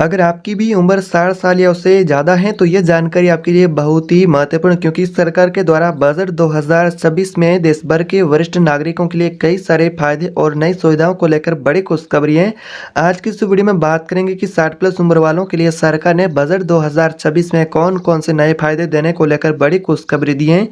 अगर आपकी भी उम्र 60 साल या उससे ज़्यादा है तो ये जानकारी आपके लिए बहुत ही महत्वपूर्ण, क्योंकि सरकार के द्वारा बजट 2026 में देश भर के वरिष्ठ नागरिकों के लिए कई सारे फायदे और नई सुविधाओं को लेकर बड़ी खुशखबरी है। आज की इस वीडियो में बात करेंगे कि 60 प्लस उम्र वालों के लिए सरकार ने बजट 2026 में कौन कौन से नए फायदे देने को लेकर बड़ी खुशखबरी दी है।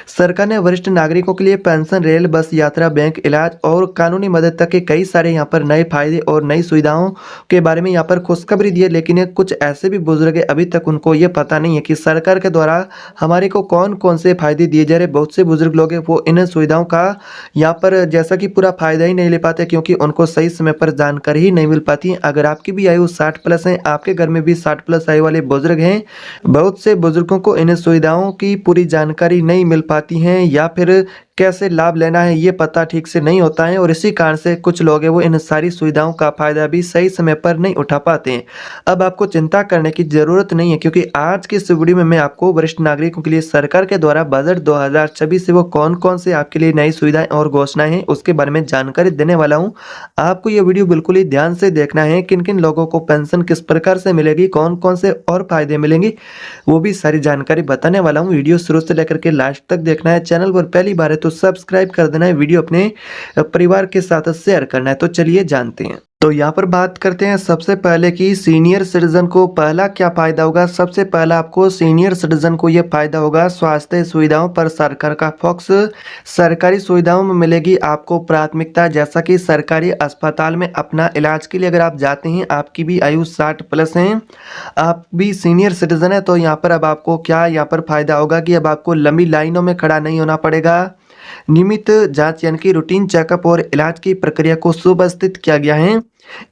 सरकार ने वरिष्ठ नागरिकों के लिए पेंशन, रेल, बस यात्रा, बैंक इलाज और कानूनी मदद तक के कई सारे यहाँ पर नए फायदे और नई सुविधाओं के बारे में यहाँ पर खुशखबरी दी है। लेकिन ये कुछ ऐसे भी बुजुर्ग हैं अभी तक उनको ये पता नहीं है कि सरकार के द्वारा हमारे को कौन कौन से फायदे दिए जा रहे हैं। बहुत से बुजुर्ग लोग हैं वो इन सुविधाओं का यहाँ पर जैसा कि पूरा फायदा ही नहीं ले पाते, क्योंकि उनको सही समय पर जानकारी ही नहीं मिल पाती है। अगर आपकी भी आयु 60 प्लस है, आपके घर में भी 60 प्लस आयु वाले बुजुर्ग हैं, बहुत से बुजुर्गों को इन सुविधाओं की पूरी जानकारी नहीं मिल पाती है या फिर कैसे लाभ लेना है ये पता ठीक से नहीं होता है, और इसी कारण से कुछ लोग हैं वो इन सारी सुविधाओं का फायदा भी सही समय पर नहीं उठा पाते हैं। अब आपको चिंता करने की जरूरत नहीं है, क्योंकि आज की इस वीडियो में मैं आपको वरिष्ठ नागरिकों के लिए सरकार के द्वारा बजट 2026 से वो कौन कौन से आपके लिए नई सुविधाएं और घोषणाएं हैं उसके बारे में जानकारी देने वाला हूं। आपको ये वीडियो बिल्कुल ही ध्यान से देखना है। किन किन लोगों को पेंशन किस प्रकार से मिलेगी, कौन कौन से और फायदे मिलेंगे, वो भी सारी जानकारी बताने वाला हूँ। वीडियो शुरू से लेकर के लास्ट तक देखना है। चैनल पर पहली बार है तो सब्सक्राइब कर देना है, वीडियो अपने परिवार के साथ शेयर करना है। तो चलिए जानते हैं। तो यहाँ पर बात करते हैं सबसे पहले कि सीनियर सिटीजन को पहला क्या फायदा होगा। सबसे पहला आपको सीनियर सिटीजन को ये फायदा होगा, स्वास्थ्य सुविधाओं पर सरकार का फोकस। सरकारी सुविधाओं में मिलेगी आपको प्राथमिकता, जैसा कि सरकारी अस्पताल में अपना इलाज के लिए अगर आप जाते हैं, आपकी भी आयु 60 प्लस है, आप भी सीनियर सिटीजन है, तो यहाँ पर अब आपको क्या यहाँ पर फायदा होगा कि अब आपको लंबी लाइनों में खड़ा नहीं होना पड़ेगा। नियमित जांच यानी कि रूटीन चेकअप और इलाज की प्रक्रिया को सुव्यवस्थित किया गया है।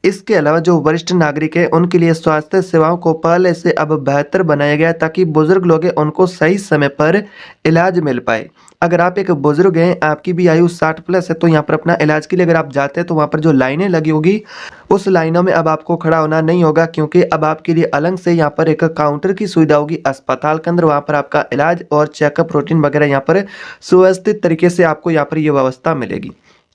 इसके अलावा जो वरिष्ठ नागरिक है उनके लिए स्वास्थ्य सेवाओं को पहले से अब बेहतर बनाया गया है, ताकि बुजुर्ग लोग हैं उनको सही समय पर इलाज मिल पाए। अगर आप एक बुजुर्ग हैं, आपकी भी आयु 60 प्लस है, तो यहाँ पर अपना इलाज के लिए अगर आप जाते हैं तो वहाँ पर जो लाइनें लगी होगी उस लाइनों में अब आपको खड़ा होना नहीं होगा, क्योंकि अब आपके लिए अलग से यहाँ पर एक काउंटर की सुविधा होगी अस्पताल के अंदर। वहाँ पर आपका इलाज और चेकअप रूटीन वगैरह यहाँ पर सुव्यवस्थित तरीके से आपको यहाँ पर ये व्यवस्था मिलेगी।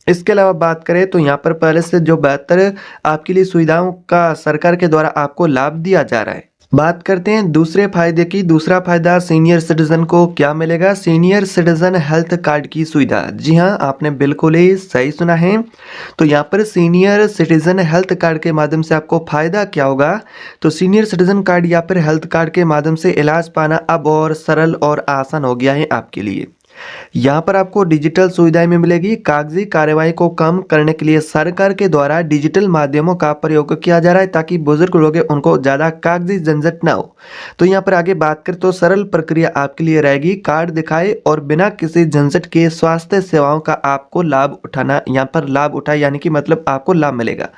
इसके अलावा बात करें तो यहाँ पर पहले से जो बेहतर आपके लिए सुविधाओं का सरकार के द्वारा आपको लाभ दिया जा रहा है। बात करते हैं दूसरे फायदे की। दूसरा फायदा सीनियर सिटीजन को क्या मिलेगा, सीनियर सिटीजन हेल्थ कार्ड की सुविधा। जी हाँ, आपने बिल्कुल ही सही सुना है। तो यहाँ पर सीनियर सिटीजन हेल्थ कार्ड के माध्यम से आपको फायदा क्या होगा, तो सीनियर सिटीजन कार्ड या फिर हेल्थ कार्ड के माध्यम से इलाज पाना अब और सरल और आसान हो गया है आपके लिए। यहाँ पर आपको डिजिटल सुविधाएं में मिलेगी। कागजी कार्यवाही को कम करने के लिए सरकार के द्वारा डिजिटल माध्यमों का प्रयोग किया जा रहा है, ताकि बुजुर्ग लोग उनको ज्यादा कागजी झंझट ना हो। तो यहाँ पर आगे बात करें तो सरल प्रक्रिया आपके लिए रहेगी। कार्ड दिखाए और बिना किसी झंझट के स्वास्थ्य सेवाओं का आपको लाभ उठाना, यहाँ पर लाभ उठाए यानी कि मतलब आपको लाभ मिलेगा।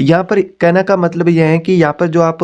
यहाँ पर कहने का मतलब यह है कि यहाँ पर जो आप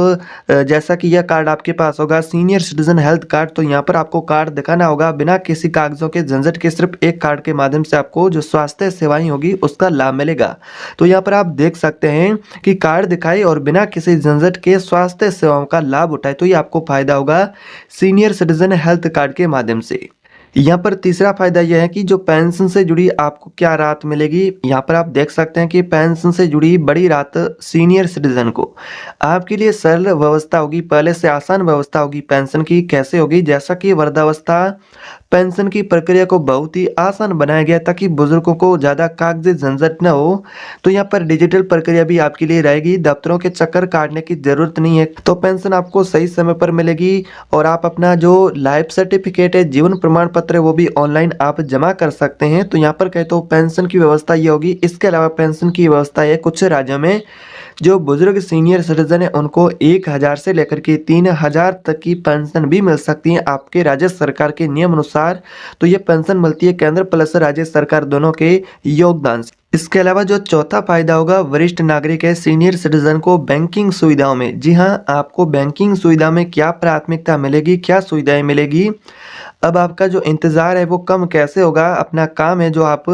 जैसा कि यह कार्ड आपके पास होगा सीनियर सिटीजन हेल्थ कार्ड, तो यहाँ पर आपको कार्ड दिखाना होगा बिना किसी कागजों के झंझट के। सिर्फ एक कार्ड के माध्यम से आपको जो स्वास्थ्य सेवाएं होगी उसका लाभ मिलेगा। तो यहाँ पर आप देख सकते हैं कि कार्ड दिखाई और बिना किसी झंझट के स्वास्थ्य सेवाओं का लाभ उठाए, तो ये आपको फायदा होगा सीनियर सिटीजन हेल्थ कार्ड के माध्यम से। यहाँ पर तीसरा फायदा यह है कि जो पेंशन से जुड़ी आपको क्या राहत मिलेगी। यहाँ पर आप देख सकते हैं कि पेंशन से जुड़ी बड़ी राहत सीनियर सिटीजन को आपके लिए सरल व्यवस्था होगी, पहले से आसान व्यवस्था होगी। पेंशन की कैसे होगी, जैसा कि वृद्धावस्था पेंशन की प्रक्रिया को बहुत ही आसान बनाया गया ताकि बुजुर्गों को ज़्यादा कागजी झंझट न हो। तो यहाँ पर डिजिटल प्रक्रिया भी आपके लिए रहेगी, दफ्तरों के चक्कर काटने की जरूरत नहीं है। तो पेंशन आपको सही समय पर मिलेगी और आप अपना जो लाइफ सर्टिफिकेट है, जीवन प्रमाण पत्र है, वो भी ऑनलाइन आप जमा कर सकते हैं। तो यहाँ पर कहे तो पेंशन की व्यवस्था ये होगी। इसके अलावा पेंशन की व्यवस्था है कुछ राज्यों में जो बुजुर्ग सीनियर सिटीजन है उनको 1000 से लेकर के 3000 तक की पेंशन भी मिल सकती है आपके राज्य सरकार के नियम अनुसार। तो ये पेंशन मिलती है केंद्र प्लस राज्य सरकार दोनों के योगदान से। इसके अलावा जो चौथा फायदा होगा वरिष्ठ नागरिक है सीनियर सिटीजन को बैंकिंग सुविधाओं में। जी हाँ, आपको बैंकिंग सुविधा में क्या प्राथमिकता मिलेगी, क्या सुविधाएं मिलेगी। अब आपका जो इंतज़ार है वो कम कैसे होगा, अपना काम है जो आप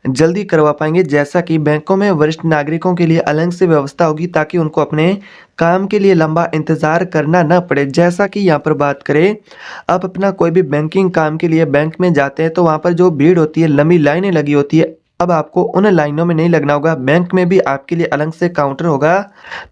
जल्दी करवा पाएंगे। जैसा कि बैंकों में वरिष्ठ नागरिकों के लिए अलग से व्यवस्था होगी ताकि उनको अपने काम के लिए लंबा इंतज़ार करना ना पड़े। जैसा कि यहाँ पर बात करें, आप अपना कोई भी बैंकिंग काम के लिए बैंक में जाते हैं तो वहाँ पर जो भीड़ होती है, लंबी लाइनें लगी होती है, अब आपको उन लाइनों में नहीं लगना होगा। बैंक में भी आपके लिए अलग से काउंटर होगा।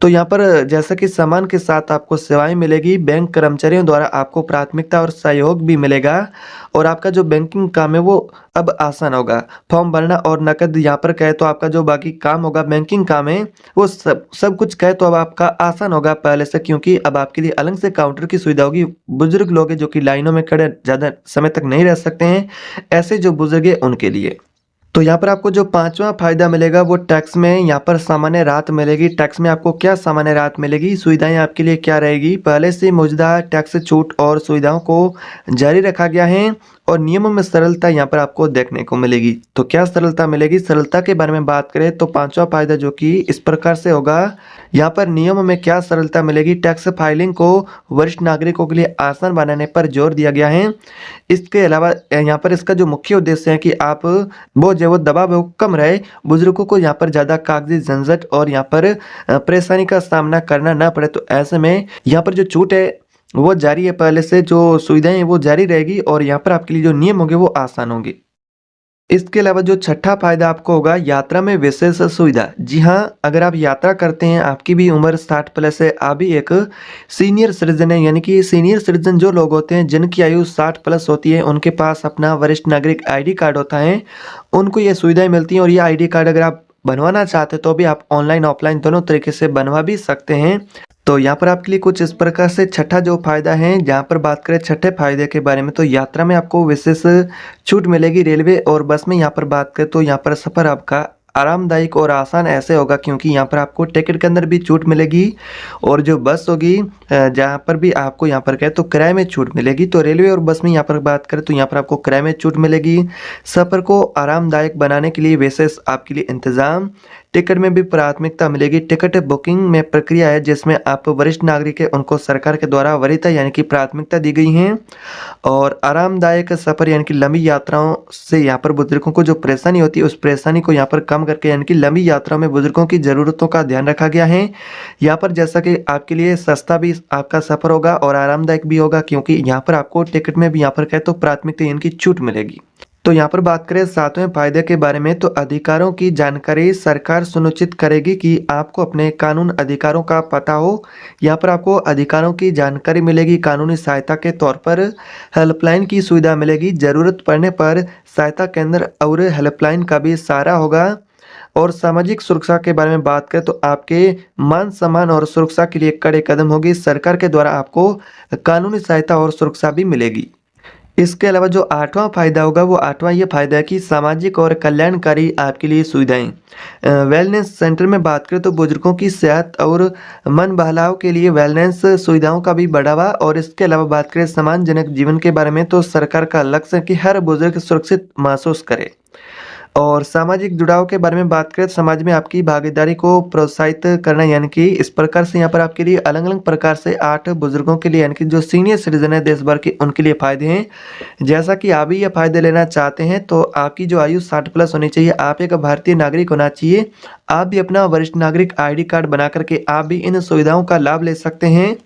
तो यहाँ पर जैसा कि सम्मान के साथ आपको सेवाएँ मिलेगी, बैंक कर्मचारियों द्वारा आपको प्राथमिकता और सहयोग भी मिलेगा और आपका जो बैंकिंग काम है वो अब आसान होगा। फॉर्म भरना और नकद यहाँ पर कहे तो आपका जो बाकी काम होगा, बैंकिंग काम है, वो सब कुछ कहे तो अब आपका आसान होगा पहले से, क्योंकि अब आपके लिए अलग से काउंटर की सुविधा होगी। बुजुर्ग लोग हैं जो कि लाइनों में खड़े ज़्यादा समय तक नहीं रह सकते हैं, ऐसे जो बुजुर्ग हैं उनके लिए। तो यहाँ पर आपको जो 5वां फ़ायदा मिलेगा वो टैक्स में यहाँ पर सामान्य राहत मिलेगी। टैक्स में आपको क्या सामान्य राहत मिलेगी, सुविधाएँ आपके लिए क्या रहेगी? पहले से मौजूदा टैक्स छूट और सुविधाओं को जारी रखा गया है और नियमों में सरलता यहाँ पर आपको देखने को मिलेगी। तो क्या सरलता मिलेगी? सरलता के बारे में बात करें तो 5वां फ़ायदा जो कि इस प्रकार से होगा, यहाँ पर नियमों में क्या सरलता मिलेगी? टैक्स फाइलिंग को वरिष्ठ नागरिकों के लिए आसान बनाने पर जोर दिया गया है। इसके अलावा यहाँ पर इसका जो मुख्य उद्देश्य है कि आप वो जो वो दबाव है वो कम रहे, बुजुर्गों को यहाँ पर ज़्यादा कागजी झंझट और यहाँ पर परेशानी का सामना करना ना पड़े। तो ऐसे में यहाँ पर जो छूट है वो जारी है, पहले से जो सुविधाएँ हैं वो जारी रहेगी और यहाँ पर आपके लिए जो नियम होंगे वो आसान होंगे। इसके अलावा जो छठा फ़ायदा आपको होगा, यात्रा में विशेष सुविधा। जी हाँ, अगर आप यात्रा करते हैं, आपकी भी उम्र 60 प्लस है, आप भी एक सीनियर सिटीज़न है, यानी कि सीनियर सिटीज़न जो लोग होते हैं जिनकी आयु 60 प्लस होती है, उनके पास अपना वरिष्ठ नागरिक आईडी कार्ड होता है, उनको ये सुविधाएँ मिलती हैं और ये आईडी कार्ड अगर आप बनवाना चाहते हैं तो भी आप ऑनलाइन ऑफलाइन दोनों तरीके से बनवा भी सकते हैं। तो यहाँ पर आपके लिए कुछ इस प्रकार से छठा जो फ़ायदा है, जहाँ पर बात करें छठे फ़ायदे के बारे में, तो यात्रा में आपको विशेष छूट मिलेगी। रेलवे और बस में यहाँ पर बात करें तो यहाँ पर सफ़र आपका आरामदायक और आसान ऐसे होगा क्योंकि यहाँ पर आपको टिकट के अंदर भी छूट मिलेगी और जो बस होगी जहाँ पर भी आपको यहाँ पर कहे तो किराए में छूट मिलेगी। तो रेलवे और बस में यहाँ पर बात करें तो यहाँ पर आपको किराए में छूट मिलेगी। सफ़र को आरामदायक बनाने के लिए विशेष आपके लिए इंतज़ाम, टिकट में भी प्राथमिकता मिलेगी। टिकट बुकिंग में प्रक्रिया है जिसमें आप वरिष्ठ नागरिक है उनको सरकार के द्वारा वरीयता यानी कि प्राथमिकता दी गई है और आरामदायक सफ़र यानी कि लंबी यात्राओं से यहाँ पर बुजुर्गों को जो परेशानी होती है उस परेशानी को यहाँ पर कम करके यानी कि लंबी यात्रा में बुजुर्गों की ज़रूरतों का ध्यान रखा गया है। यहाँ पर जैसा कि आपके लिए सस्ता भी आपका सफ़र होगा और आरामदायक भी होगा क्योंकि यहाँ पर आपको टिकट में भी यहाँ पर कहे तो प्राथमिकता यानी कि छूट मिलेगी। तो यहाँ पर बात करें 7वें फ़ायदे के बारे में, तो अधिकारों की जानकारी सरकार सुनिश्चित करेगी कि आपको अपने कानून अधिकारों का पता हो। यहाँ पर आपको अधिकारों की जानकारी मिलेगी, कानूनी सहायता के तौर पर हेल्पलाइन की सुविधा मिलेगी। ज़रूरत पड़ने पर सहायता केंद्र और हेल्पलाइन का भी सहारा होगा। और सामाजिक सुरक्षा के बारे में बात करें तो आपके मान सम्मान और सुरक्षा के लिए कड़े कदम होगी। सरकार के द्वारा आपको कानूनी सहायता और सुरक्षा भी मिलेगी। इसके अलावा जो 8वां फ़ायदा होगा वो 8वां ये फ़ायदा है कि सामाजिक और कल्याणकारी आपके लिए सुविधाएं। वेलनेस सेंटर में बात करें तो बुजुर्गों की सेहत और मन बहलाव के लिए वेलनेस सुविधाओं का भी बढ़ावा। और इसके अलावा बात करें सम्मानजनक जीवन के बारे में, तो सरकार का लक्ष्य है कि हर बुजुर्ग सुरक्षित महसूस करे। और सामाजिक जुड़ाव के बारे में बात करें तो समाज में आपकी भागीदारी को प्रोत्साहित करना, यानी कि इस प्रकार से यहाँ पर आपके लिए अलग अलग प्रकार से 8 बुजुर्गों के लिए यानी कि जो सीनियर सिटीजन है देश भर के उनके लिए फ़ायदे हैं। जैसा कि आप भी ये फ़ायदे लेना चाहते हैं तो आपकी जो आयु 60 प्लस होनी चाहिए, आप एक भारतीय नागरिक होना चाहिए, आप भी अपना वरिष्ठ नागरिक आईडी कार्ड बना करके आप भी इन सुविधाओं का लाभ ले सकते हैं।